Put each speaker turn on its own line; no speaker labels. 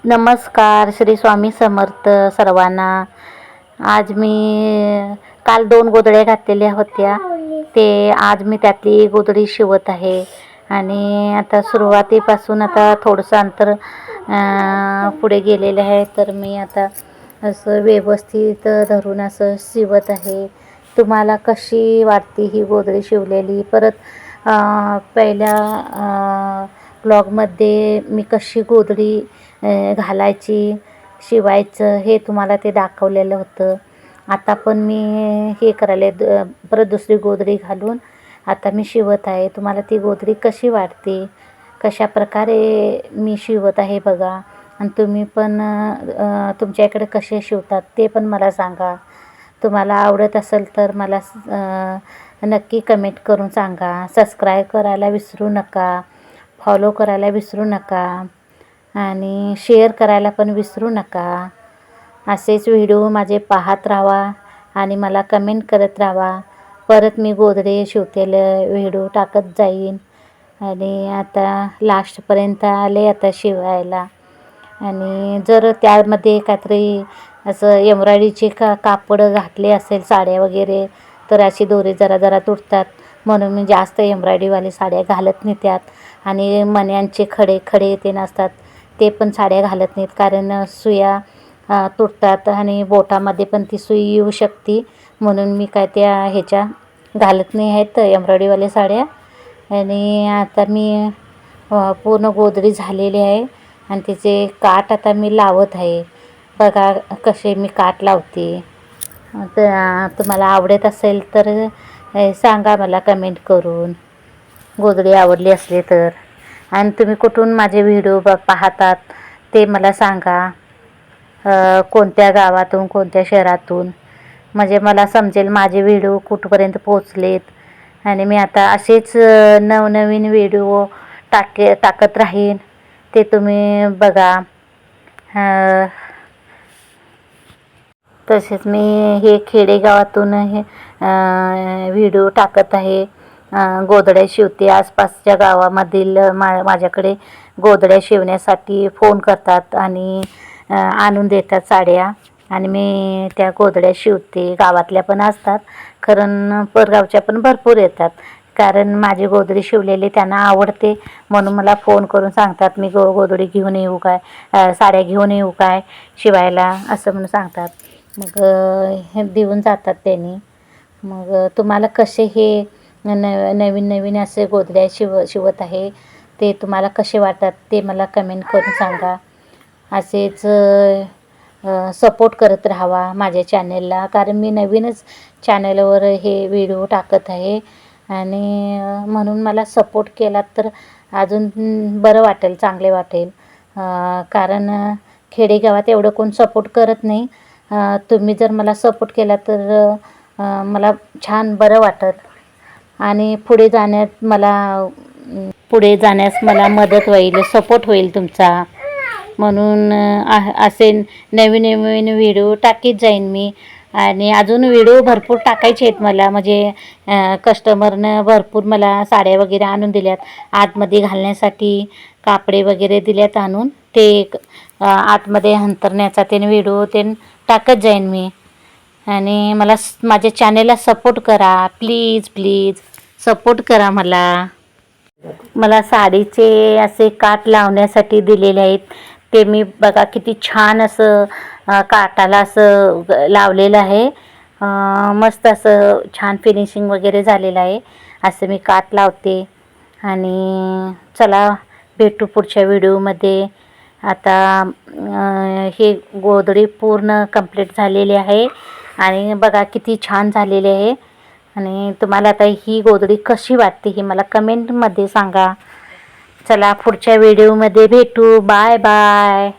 नमस्कार, श्री स्वामी समर्थ सर्वांना. आज मी काल 2 गोधड्या घातलेल्या होत्या. ते आज मी त्यातली गोधडी शिवत आहे आणि आता सुरुवातीपासून आता थोडंसं अंतर पुढे गेलेलं आहे. तर मी आता असं व्यवस्थित धरून असं शिवत आहे. तुम्हाला कशी वाटते ही गोधडी शिवलेली? परत पहिल्या ब्लॉगमध्ये मी कशी गोधडी घालायची, शिवायचं हे तुम्हाला ते दाखवलेलं होतं. आता पण मी हे करायले परत दुसरी गोधडी घालून आता मी शिवत आहे. तुम्हाला ती गोधडी कशी वाटते, कशाप्रकारे मी शिवत आहे बघा. आणि तुम्ही पण तुमच्या कसे शिवतात ते पण मला सांगा. तुम्हाला आवडत असेल तर मला नक्की कमेंट करून सांगा. सबस्क्राईब करायला विसरू नका, फॉलो करायला विसरू नका आणि शेअर करायला पण विसरू नका. असेच व्हिडिओ माझे पाहत राहा आणि मला कमेंट करत राहा. परत मी गोधडी शिवतेलं व्हिडिओ टाकत जाईन. आणि आता लास्टपर्यंत आले आता शिवायला. आणि जर त्यामध्ये काहीतरी असं एम्ब्रॉयडरीचे कापड घातले असेल साड्या वगैरे तर अशी दोरी जरा जरा तुटतात. म्हणून मी जास्त एम्ब्रॉयडरीवाले साड्या घालत नाही त्यात. आणि मण्यांचे खडे ते नसतात ते पण साड्या घालत नाहीत, कारण सुया तुटतात आणि बोटामध्ये पण ती सुई येऊ शकते. म्हणून मी काय त्या ह्याच्या घालत नाही आहेत एम्ब्रॉयडरीवाल्या साड्या. आणि आता मी पूर्ण गोधडी झालेली आहे आणि तिचे काठ आता मी लावत आहे. बघा कसे मी काठ लावते. तर तुम्हाला आवडत असेल तर सांगा मला कमेंट करून, गोधडी आवडली असली तर. आणि तुम्ही कुठून माझे व्हिडिओ पाहतात ते मला सांगा. कोणत्या गावातून, कोणत्या शहरातून, म्हणजे मला समजेल माझे व्हिडिओ कुठपर्यंत पोचलेत. आणि मी आता असेच नवनवीन व्हिडिओ टाकत राहीन, ते तुम्ही बघा. तसेच मी हे खेडेगावातून हे व्हिडिओ टाकत आहे. गोधड्या शिवते. आसपासच्या गावामधील माझ्याकडे गोधड्या शिवण्यासाठी फोन करतात आणि आणून देतात साड्या. आणि मी त्या गोधड्या शिवते. गावातल्या पण असतात, कारण परगावच्या पण भरपूर येतात. कारण माझी गोधडी शिवलेली त्यांना आवडते म्हणून मला फोन करून सांगतात, मी गोधडी घेऊन येऊ काय, साड्या घेऊन येऊ काय शिवायला, असं म्हणून सांगतात. मग हे देऊन जातात त्यांनी. मग तुम्हाला कसे हे नवीन नवीन असे गोधड्या शिवत आहे ते तुम्हाला कसे वाटतात ते मला कमेंट करून सांगा. असेच सपोर्ट करत राहावा माझ्या चॅनेलला, कारण मी नवीनच चॅनलवर हे व्हिडिओ टाकत आहे. आणि म्हणून मला सपोर्ट केला तर अजून बरं वाटेल, चांगले वाटेल. कारण खेडेगावात एवढं कोण सपोर्ट करत नाही. तुम्ही जर मला सपोर्ट केला तर मला छान बरं वाटत आणि पुढे जाण्यास मला मदत होईल, सपोर्ट होईल तुमचा. म्हणून असे नवीन नवीन व्हिडिओ टाकीत जाईन मी. आणि अजून व्हिडिओ भरपूर टाकायचे आहेत मला. म्हणजे कस्टमरनं भरपूर मला साड्या वगैरे आणून दिल्यात. आतमध्ये घालण्यासाठी कापडे वगैरे दिल्यात आणून. ते आतमध्ये अंतरण्याचा ते व्हिडिओ ते टाकत जाईन मी. आणि मला माझ्या चॅनेलला सपोर्ट करा, प्लीज प्लीज सपोर्ट करा मला साडीचे असे काठ लावण्यासाठी दिलेले आहेत. ते मी बघा किती छान असं काठाला असं लावलेलं आहे. मस्त असं छान फिनिशिंग वगैरे झालेलं आहे. असं मी काठ लावते. आणि चला भेटू पुढच्या व्हिडिओमध्ये. आता हे गोधडी पूर्ण कंप्लीट झालेली आहे आणि बघा किती छान झालेली आहे. आणि तुम्हाला आता ही गोधडी कशी वाटते हे मला कमेंटमध्ये सांगा. चला पुढच्या व्हिडिओमध्ये भेटू. Bye bye.